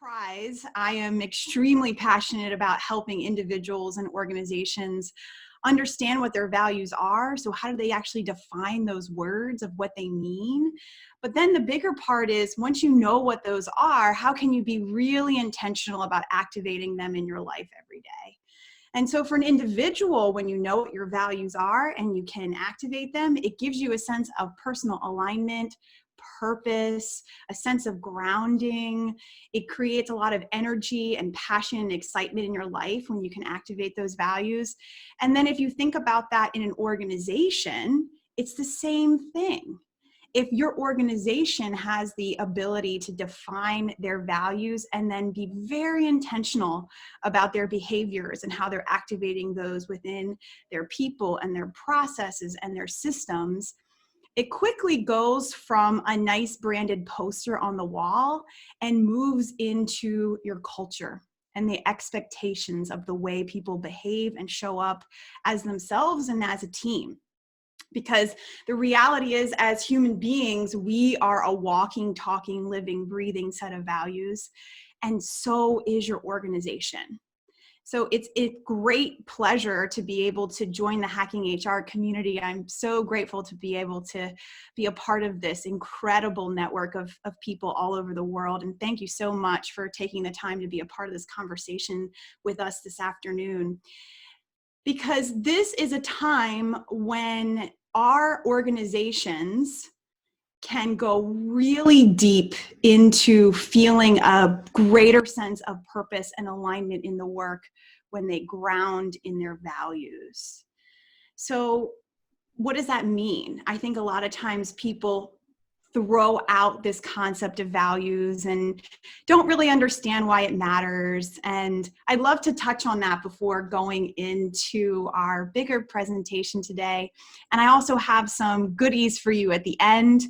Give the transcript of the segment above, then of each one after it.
surprise, I am extremely passionate about helping individuals and organizations understand what their values are. So how do they actually define those words of what they mean? But then the bigger part is, once you know what those are, how can you be really intentional about activating them in your life every day? And so for an individual, when you know what your values are and you can activate them, it gives you a sense of personal alignment, purpose, a sense of grounding. It creates a lot of energy and passion and excitement in your life when you can activate those values. And then if you think about that in an organization, it's the same thing. If your organization has the ability to define their values and then be very intentional about their behaviors and how they're activating those within their people and their processes and their systems, it quickly goes from a nice branded poster on the wall and moves into your culture and the expectations of the way people behave and show up as themselves and as a team. Because the reality is, as human beings, we are a walking, talking, living, breathing set of values, and so is your organization. So it's a great pleasure to be able to join the Hacking HR community. I'm so grateful to be able to be a part of this incredible network of people all over the world. And thank you so much for taking the time to be a part of this conversation with us this afternoon. Because this is a time when our organizations can go really deep into feeling a greater sense of purpose and alignment in the work when they ground in their values. So what does that mean? I think a lot of times people throw out this concept of values and don't really understand why it matters. And I'd love to touch on that before going into our bigger presentation today. And I also have some goodies for you at the end.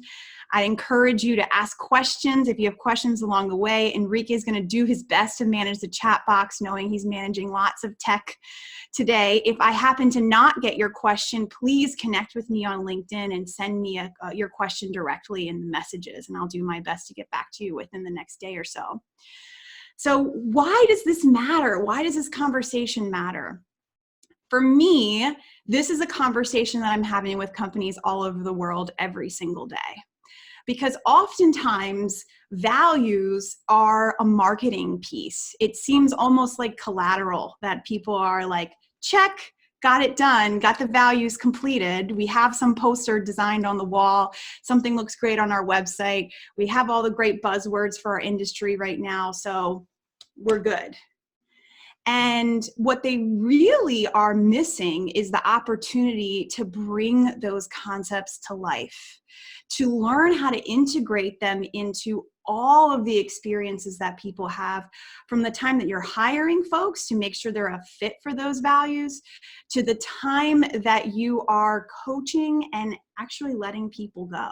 I encourage you to ask questions if you have questions along the way. Enrique is going to do his best to manage the chat box, knowing he's managing lots of tech today. If I happen to not get your question, please connect with me on LinkedIn and send me your question directly in the messages, and I'll do my best to get back to you within the next day or so. So why does this matter? Why does this conversation matter? For me, this is a conversation that I'm having with companies all over the world every single day. Because oftentimes values are a marketing piece. It seems almost like collateral that people are like, check, got it done, got the values completed. We have some poster designed on the wall. Something looks great on our website. We have all the great buzzwords for our industry right now, so we're good. And what they really are missing is the opportunity to bring those concepts to life, to learn how to integrate them into all of the experiences that people have, from the time that you're hiring folks to make sure they're a fit for those values, to the time that you are coaching and actually letting people go.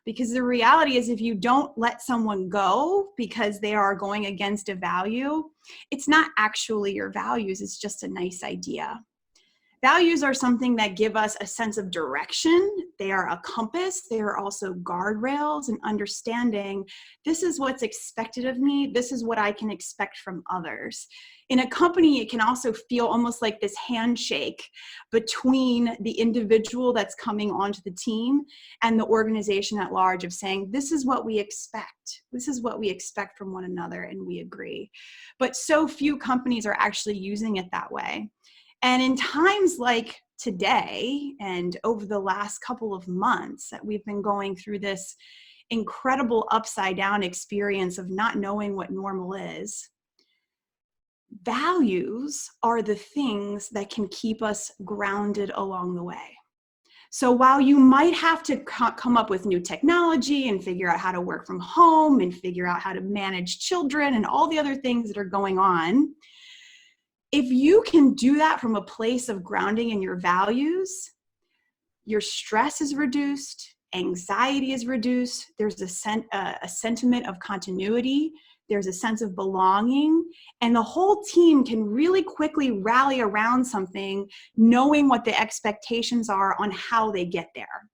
Because the reality is, if you don't let someone go because they are going against a value, it's not actually your values, it's just a nice idea. Values are something that give us a sense of direction. They are a compass. They are also guardrails and understanding, this is what's expected of me. This is what I can expect from others. In a company, it can also feel almost like this handshake between the individual that's coming onto the team and the organization at large, of saying, this is what we expect. This is what we expect from one another, and we agree. But so few companies are actually using it that way. And in times like today, and over the last couple of months, that we've been going through this incredible upside down experience of not knowing what normal is, values are the things that can keep us grounded along the way. So while you might have to come up with new technology and figure out how to work from home and figure out how to manage children and all the other things that are going on, if you can do that from a place of grounding in your values, your stress is reduced, anxiety is reduced, there's a sentiment of continuity, there's a sense of belonging, and the whole team can really quickly rally around something, knowing what the expectations are on how they get there.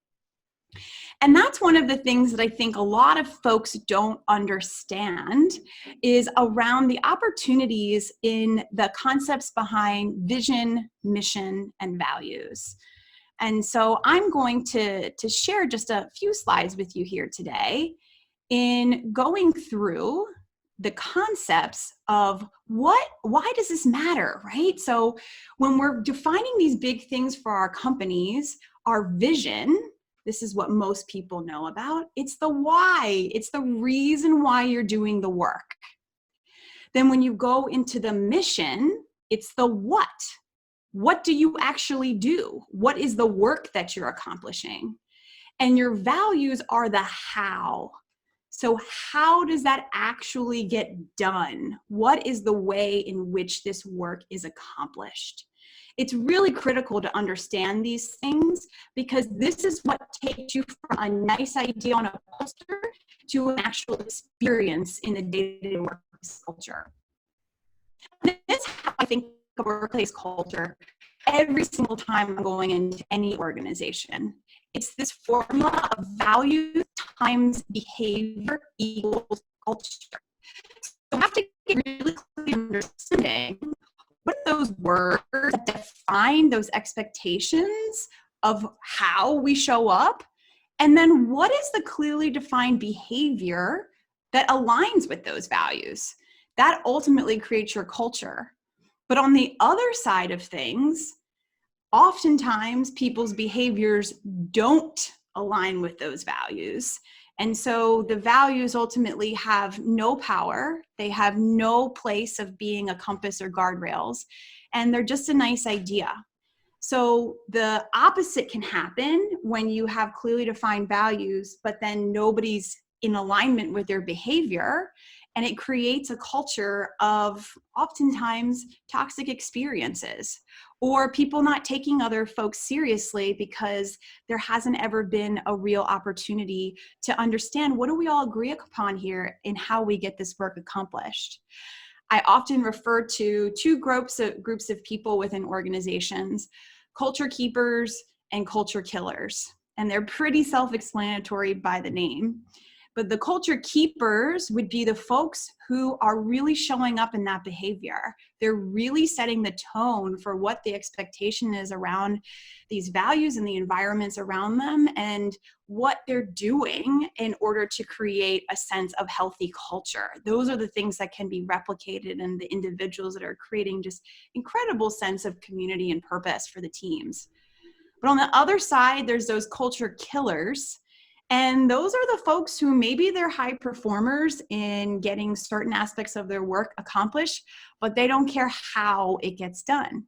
And that's one of the things that I think a lot of folks don't understand is around the opportunities in the concepts behind vision, mission, and values. And so I'm going to share just a few slides with you here today in going through the concepts of why does this matter, right? So when we're defining these big things for our companies, our vision, this is what most people know about. It's the why. It's the reason why you're doing the work. Then when you go into the mission, it's the what. What do you actually do? What is the work that you're accomplishing? And your values are the how. So how does that actually get done? What is the way in which this work is accomplished? It's really critical to understand these things because this is what takes you from a nice idea on a poster to an actual experience in the day-to-day workplace culture. This is how I think of workplace culture every single time I'm going into any organization. It's this formula of value times behavior equals culture. So I have to get really clear understanding what are those words that define those expectations of how we show up, and then what is the clearly defined behavior that aligns with those values. That ultimately creates your culture. But on the other side of things, oftentimes people's behaviors don't align with those values. And so the values ultimately have no power. They have no place of being a compass or guardrails, and they're just a nice idea. So the opposite can happen when you have clearly defined values, but then nobody's in alignment with their behavior. And it creates a culture of oftentimes toxic experiences or people not taking other folks seriously because there hasn't ever been a real opportunity to understand what do we all agree upon here in how we get this work accomplished. I often refer to two groups of people within organizations, culture keepers and culture killers. And they're pretty self-explanatory by the name. But the culture keepers would be the folks who are really showing up in that behavior. They're really setting the tone for what the expectation is around these values and the environments around them and what they're doing in order to create a sense of healthy culture. Those are the things that can be replicated in the individuals that are creating just incredible sense of community and purpose for the teams. But on the other side, there's those culture killers. And those are the folks who maybe they're high performers in getting certain aspects of their work accomplished, but they don't care how it gets done,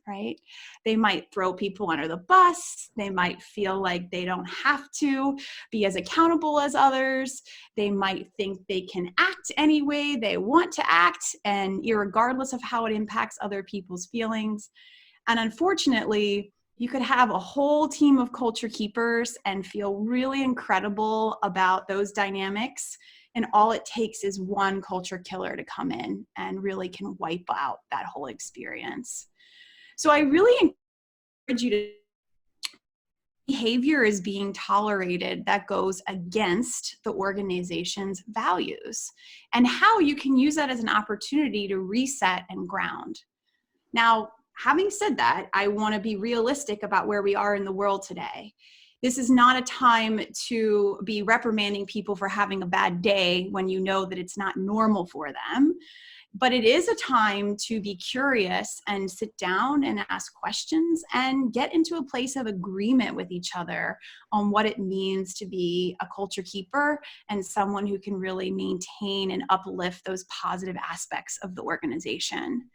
right? They might throw people under the bus. They might feel like they don't have to be as accountable as others. They might think they can act any way they want to act, and irregardless of how it impacts other people's feelings. And unfortunately, you could have a whole team of culture keepers and feel really incredible about those dynamics. And all it takes is one culture killer to come in and really can wipe out that whole experience. So I really encourage you to behavior is being tolerated that goes against the organization's values and how you can use that as an opportunity to reset and ground. Now, having said that, I want to be realistic about where we are in the world today. This is not a time to be reprimanding people for having a bad day when you know that it's not normal for them. But it is a time to be curious and sit down and ask questions and get into a place of agreement with each other on what it means to be a culture keeper and someone who can really maintain and uplift those positive aspects of the organization.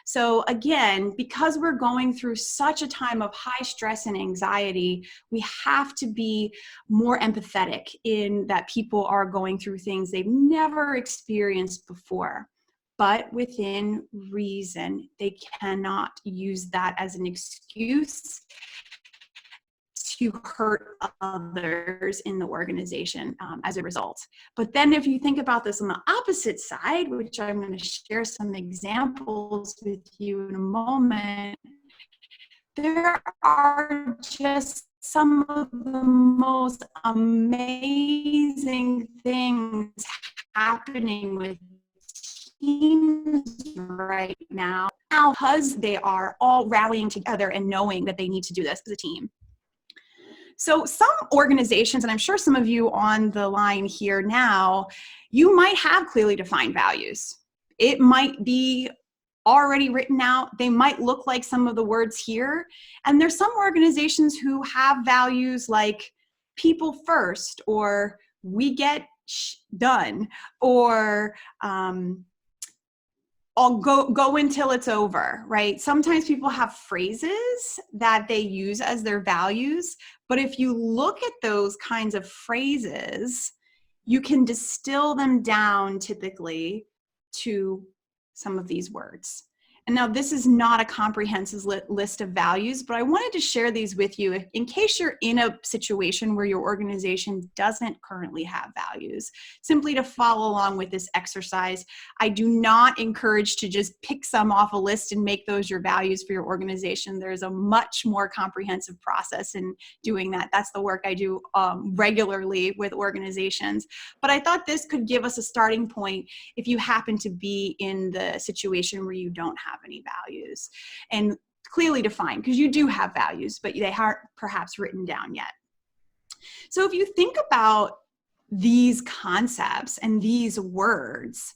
So again, because we're going through such a time of high stress and anxiety, we have to be more empathetic in that people are going through things they've never experienced before. But within reason, they cannot use that as an excuse to hurt others in the organization as a result. But then if you think about this on the opposite side, which I'm going to share some examples with you in a moment, there are just some of the most amazing things happening with teams right now because they are all rallying together and knowing that they need to do this as a team. So some organizations, and I'm sure some of you on the line here now, you might have clearly defined values. It might be already written out. They might look like some of the words here. And there's some organizations who have values like people first, or we get done, or I'll go until it's over, right? Sometimes people have phrases that they use as their values, but if you look at those kinds of phrases, you can distill them down typically to some of these words. And now this is not a comprehensive list of values, but I wanted to share these with you in case you're in a situation where your organization doesn't currently have values, simply to follow along with this exercise. I do not encourage to just pick some off a list and make those your values for your organization. There's a much more comprehensive process in doing that. That's the work I do regularly with organizations. But I thought this could give us a starting point if you happen to be in the situation where you don't have any values and clearly defined, because you do have values, but they aren't perhaps written down yet. So if you think about these concepts and these words,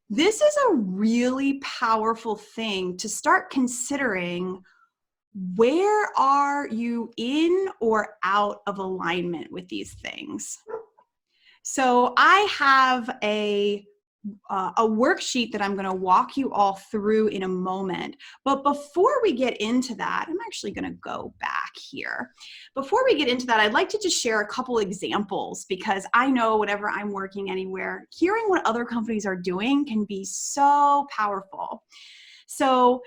this is a really powerful thing to start considering. Where are you in or out of alignment with these things? So I have a worksheet that I'm going to walk you all through in a moment. But before we get into that, I'm actually going to go back here. Before we get into that, I'd like to just share a couple examples, because I know whenever I'm working anywhere, hearing what other companies are doing can be so powerful. So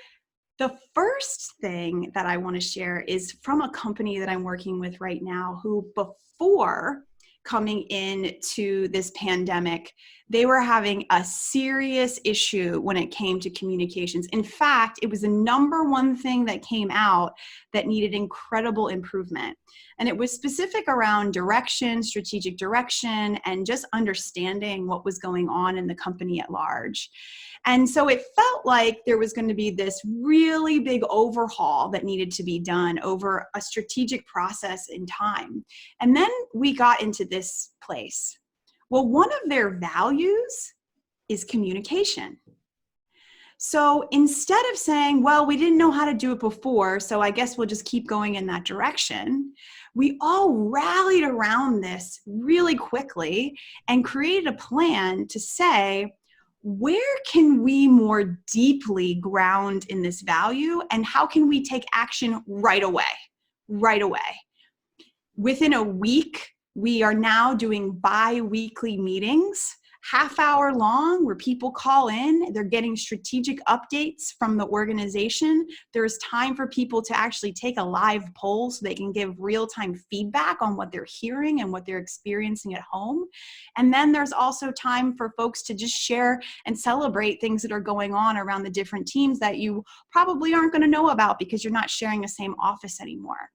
the first thing that I want to share is from a company that I'm working with right now, who before coming into this pandemic, they were having a serious issue when it came to communications. In fact, it was the number one thing that came out that needed incredible improvement. And it was specific around direction, strategic direction, and just understanding what was going on in the company at large. And so it felt like there was going to be this really big overhaul that needed to be done over a strategic process in time. And then we got into this place. Well, one of their values is communication. So instead of saying, well, we didn't know how to do it before, so I guess we'll just keep going in that direction, we all rallied around this really quickly and created a plan to say, where can we more deeply ground in this value, and how can we take action right away? Right away. Within a week, we are now doing bi-weekly meetings, half-hour long, where people call in. They're getting strategic updates from the organization. There's time for people to actually take a live poll so they can give real-time feedback on what they're hearing and what they're experiencing at home. And then there's also time for folks to just share and celebrate things that are going on around the different teams that you probably aren't going to know about because you're not sharing the same office anymore.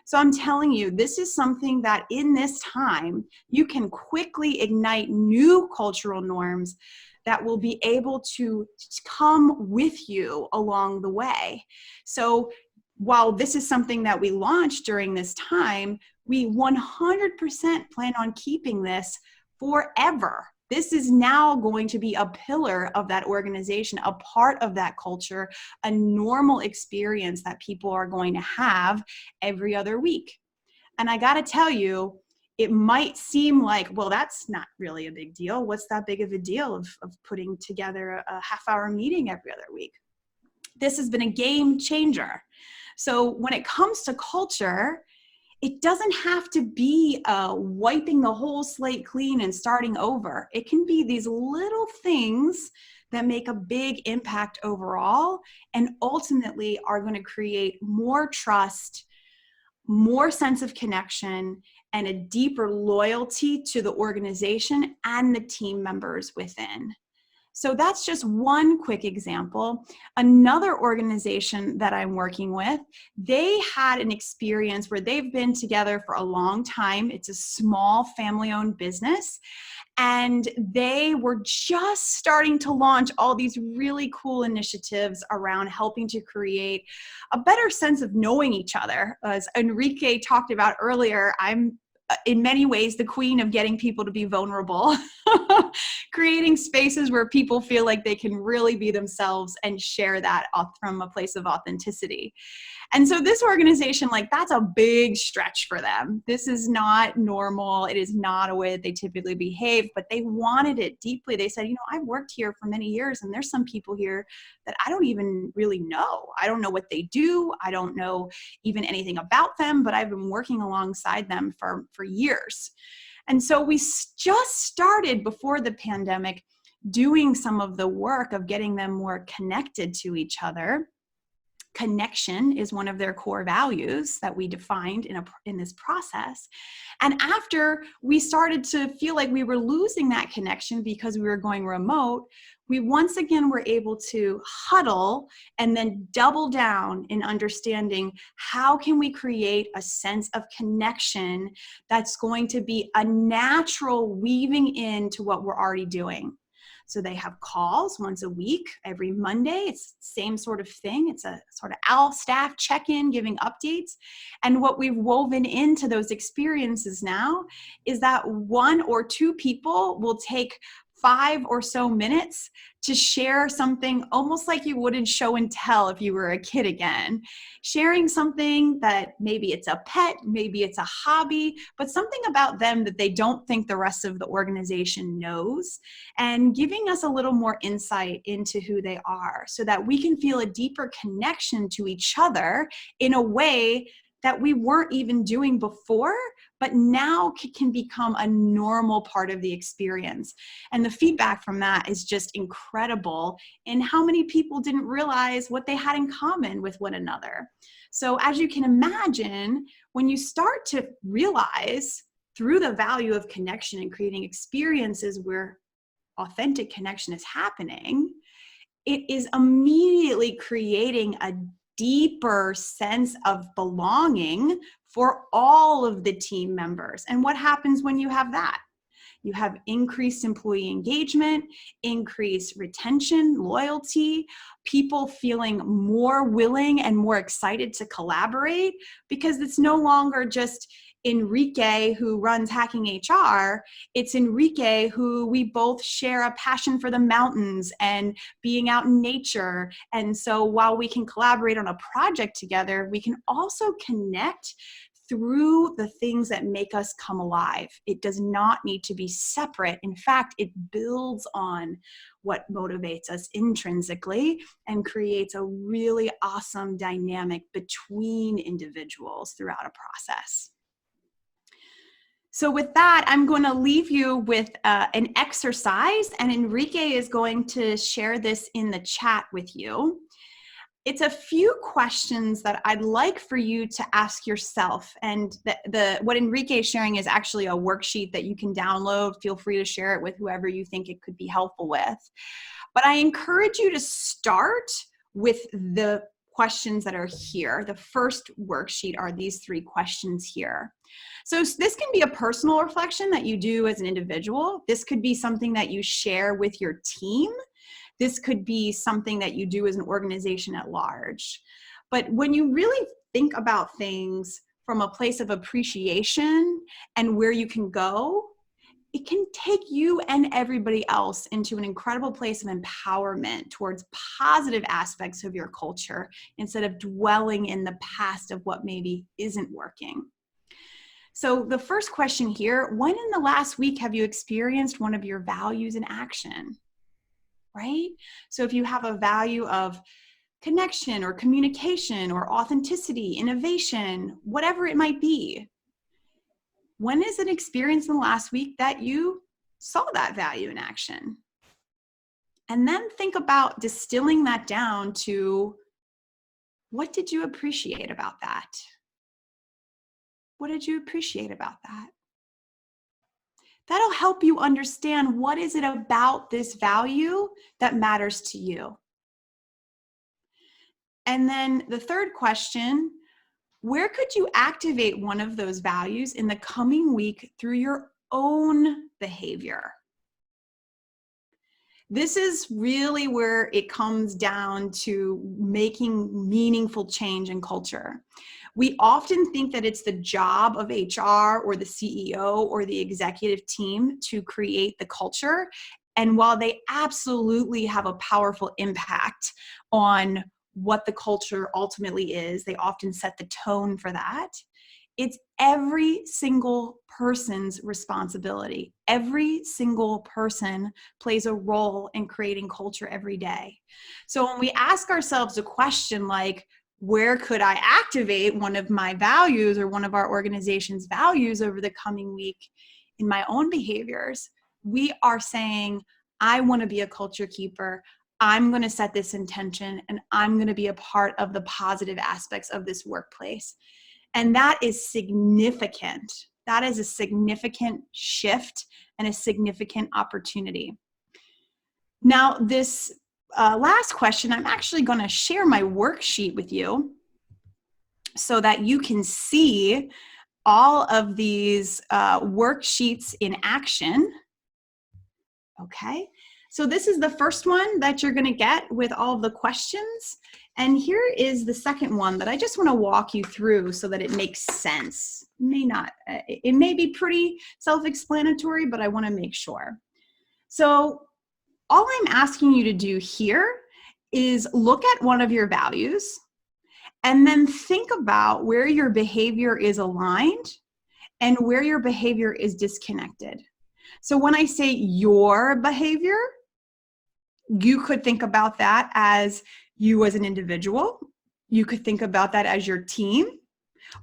So I'm telling you, this is something that in this time, you can quickly ignite new cultural norms that will be able to come with you along the way. So while this is something that we launched during this time, we 100% plan on keeping this forever. This is now going to be a pillar of that organization, a part of that culture, a normal experience that people are going to have every other week. And I got to tell you, it might seem like, well, that's not really a big deal. What's that big of a deal of putting together a half-hour meeting every other week? This has been a game changer. So when it comes to culture, it doesn't have to be wiping the whole slate clean and starting over. It can be these little things that make a big impact overall and ultimately are going to create more trust, more sense of connection, and a deeper loyalty to the organization and the team members within. So that's just one quick example. Another organization that I'm working with, they had an experience where they've been together for a long time. It's a small family-owned business, and they were just starting to launch all these really cool initiatives around helping to create a better sense of knowing each other. As Enrique talked about earlier, I'm in many ways the queen of getting people to be vulnerable, creating spaces where people feel like they can really be themselves and share that from a place of authenticity. And so this organization, like, that's a big stretch for them. This is not normal. It is not a way that they typically behave, but they wanted it deeply. They said, I've worked here for many years, and there's some people here that I don't even really know. I don't know what they do. I don't know even anything about them, but I've been working alongside them for years. And so we just started before the pandemic doing some of the work of getting them more connected to each other. Connection is one of their core values that we defined in this process. And after we started to feel like we were losing that connection because we were going remote, we once again were able to huddle and then double down in understanding how can we create a sense of connection that's going to be a natural weaving into what we're already doing. So they have calls once a week, every Monday. It's the same sort of thing. It's a sort of all staff check-in, giving updates. And what we've woven into those experiences now is that one or two people will take 5 or so minutes to share something almost like you would in show and tell if you were a kid again. Sharing something that maybe it's a pet, maybe it's a hobby, but something about them that they don't think the rest of the organization knows, and giving us a little more insight into who they are so that we can feel a deeper connection to each other in a way that we weren't even doing before, but now can become a normal part of the experience. And the feedback from that is just incredible in how many people didn't realize what they had in common with one another. So as you can imagine, when you start to realize through the value of connection and creating experiences where authentic connection is happening, it is immediately creating a deeper sense of belonging for all of the team members. And what happens when you have that? You have increased employee engagement, increased retention, loyalty, people feeling more willing and more excited to collaborate, because it's no longer just Enrique who runs Hacking HR. It's Enrique who we both share a passion for the mountains and being out in nature. And so while we can collaborate on a project together, we can also connect through the things that make us come alive. It does not need to be separate. In fact, it builds on what motivates us intrinsically and creates a really awesome dynamic between individuals throughout a process. So with that, I'm going to leave you with an exercise, and Enrique is going to share this in the chat with you. It's a few questions that I'd like for you to ask yourself. And what Enrique is sharing is actually a worksheet that you can download. Feel free to share it with whoever you think it could be helpful with. But I encourage you to start with the questions that are here. The first worksheet are these 3 questions here. So this can be a personal reflection that you do as an individual. This could be something that you share with your team. This could be something that you do as an organization at large. But when you really think about things from a place of appreciation and where you can go, it can take you and everybody else into an incredible place of empowerment towards positive aspects of your culture instead of dwelling in the past of what maybe isn't working. So the first question here, when in the last week have you experienced one of your values in action? Right? So if you have a value of connection or communication or authenticity, innovation, whatever it might be, when is an experience in the last week that you saw that value in action? And then think about distilling that down to, what did you appreciate about that? What did you appreciate about that? That'll help you understand what is it about this value that matters to you. And then the third question, where could you activate one of those values in the coming week through your own behavior? This is really where it comes down to making meaningful change in culture. We often think that it's the job of HR or the CEO or the executive team to create the culture. And while they absolutely have a powerful impact on what the culture ultimately is, they often set the tone for that. It's every single person's responsibility. Every single person plays a role in creating culture every day. So when we ask ourselves a question like, where could I activate one of my values or one of our organization's values over the coming week in my own behaviors, we are saying, I want to be a culture keeper. I'm going to set this intention and I'm going to be a part of the positive aspects of this workplace. And that is significant. That is a significant shift and a significant opportunity. Now, this last question, I'm actually going to share my worksheet with you so that you can see all of these worksheets in action. Okay. So this is the first one that you're going to get with all of the questions. And here is the second one that I just want to walk you through so that it makes sense. It may be pretty self-explanatory, but I want to make sure. So all I'm asking you to do here is look at one of your values and then think about where your behavior is aligned and where your behavior is disconnected. So when I say your behavior, you could think about that as you as an individual. You could think about that as your team,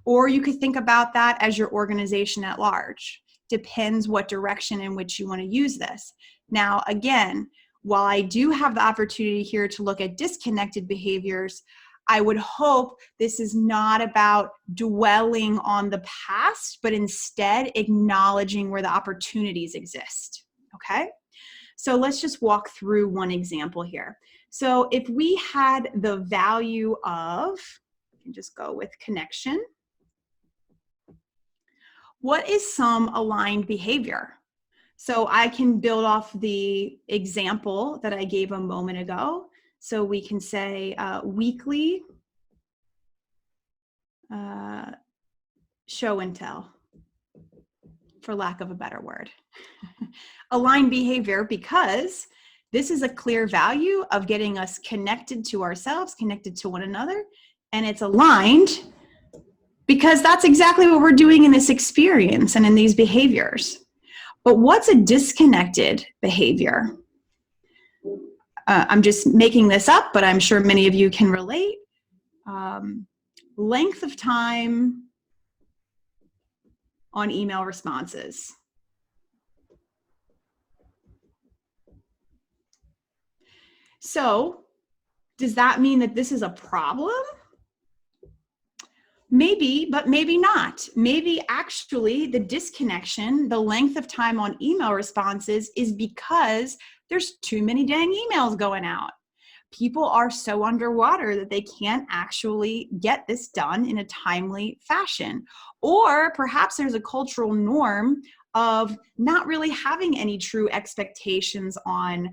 or you could think about that as your organization at large. Depends what direction in which you want to use this. Now, again, while I do have the opportunity here to look at disconnected behaviors, I would hope this is not about dwelling on the past, but instead acknowledging where the opportunities exist, okay? So let's just walk through one example here. So if we had the value of, you can just go with connection. What is some aligned behavior? So I can build off the example that I gave a moment ago. So we can say weekly show and tell, for lack of a better word. Aligned behavior, because this is a clear value of getting us connected to ourselves, connected to one another, and it's aligned because that's exactly what we're doing in this experience and in these behaviors. But what's a disconnected behavior? I'm just making this up, but I'm sure many of you can relate. Length of time on email responses. So, does that mean that this is a problem? Maybe, but maybe not. Maybe actually the disconnection, the length of time on email responses is because there's too many dang emails going out. People are so underwater that they can't actually get this done in a timely fashion. Or perhaps there's a cultural norm of not really having any true expectations on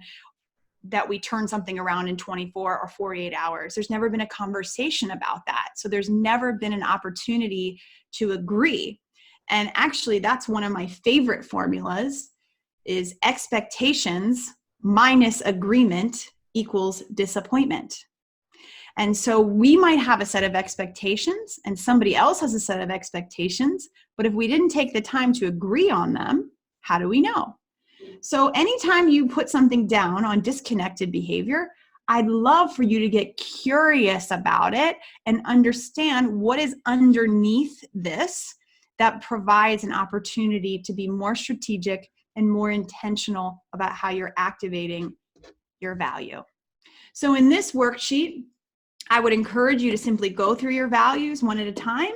that we turn something around in 24 or 48 hours. There's never been a conversation about that. So there's never been an opportunity to agree. And actually, that's one of my favorite formulas is expectations minus agreement equals disappointment. And so we might have a set of expectations and somebody else has a set of expectations, but if we didn't take the time to agree on them, how do we know? So anytime you put something down on disconnected behavior, I'd love for you to get curious about it and understand what is underneath this that provides an opportunity to be more strategic and more intentional about how you're activating your value. So in this worksheet, I would encourage you to simply go through your values one at a time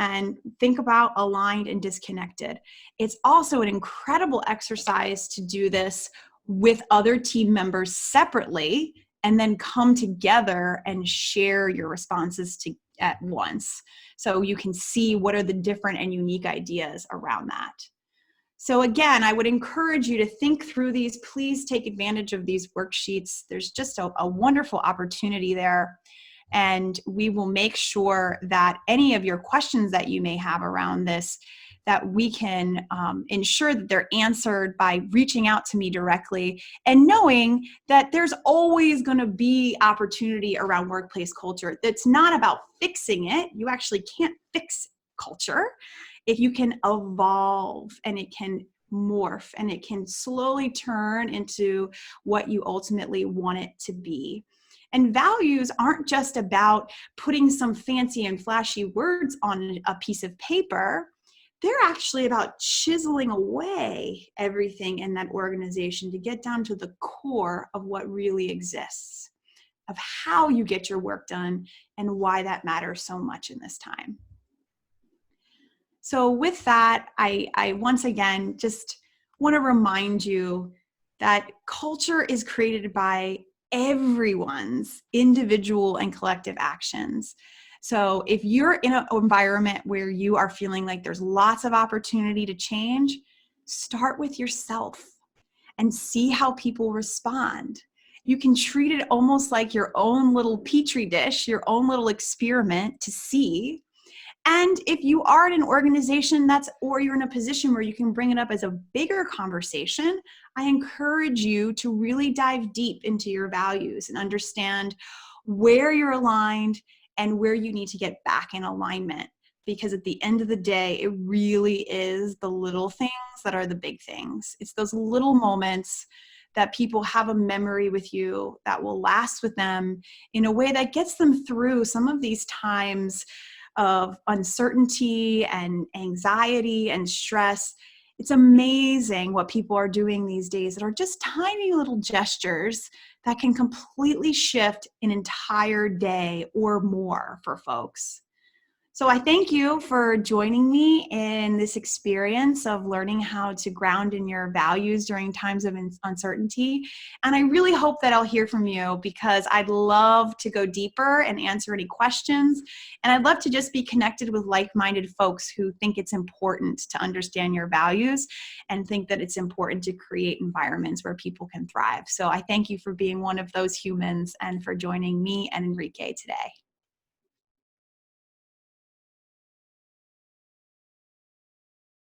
and think about aligned and disconnected. It's also an incredible exercise to do this with other team members separately, and then come together and share your responses at once. So you can see what are the different and unique ideas around that. So again, I would encourage you to think through these. Please take advantage of these worksheets. There's just a wonderful opportunity there. And we will make sure that any of your questions that you may have around this, that we can ensure that they're answered by reaching out to me directly, and knowing that there's always going to be opportunity around workplace culture. That's not about fixing it. You actually can't fix culture. If you can evolve, and it can morph, and it can slowly turn into what you ultimately want it to be. And values aren't just about putting some fancy and flashy words on a piece of paper. They're actually about chiseling away everything in that organization to get down to the core of what really exists, of how you get your work done, and why that matters so much in this time. So with that, I once again just want to remind you that culture is created by everyone's individual and collective actions. So if you're in an environment where you are feeling like there's lots of opportunity to change, start with yourself and see how people respond. You can treat it almost like your own little petri dish, your own little experiment to see. And if you are in an organization or you're in a position where you can bring it up as a bigger conversation, I encourage you to really dive deep into your values and understand where you're aligned and where you need to get back in alignment. Because at the end of the day, it really is the little things that are the big things. It's those little moments that people have a memory with you that will last with them in a way that gets them through some of these times of uncertainty and anxiety and stress. It's amazing what people are doing these days that are just tiny little gestures that can completely shift an entire day or more for folks. So I thank you for joining me in this experience of learning how to ground in your values during times of uncertainty. And I really hope that I'll hear from you, because I'd love to go deeper and answer any questions. And I'd love to just be connected with like-minded folks who think it's important to understand your values and think that it's important to create environments where people can thrive. So I thank you for being one of those humans and for joining me and Enrique today.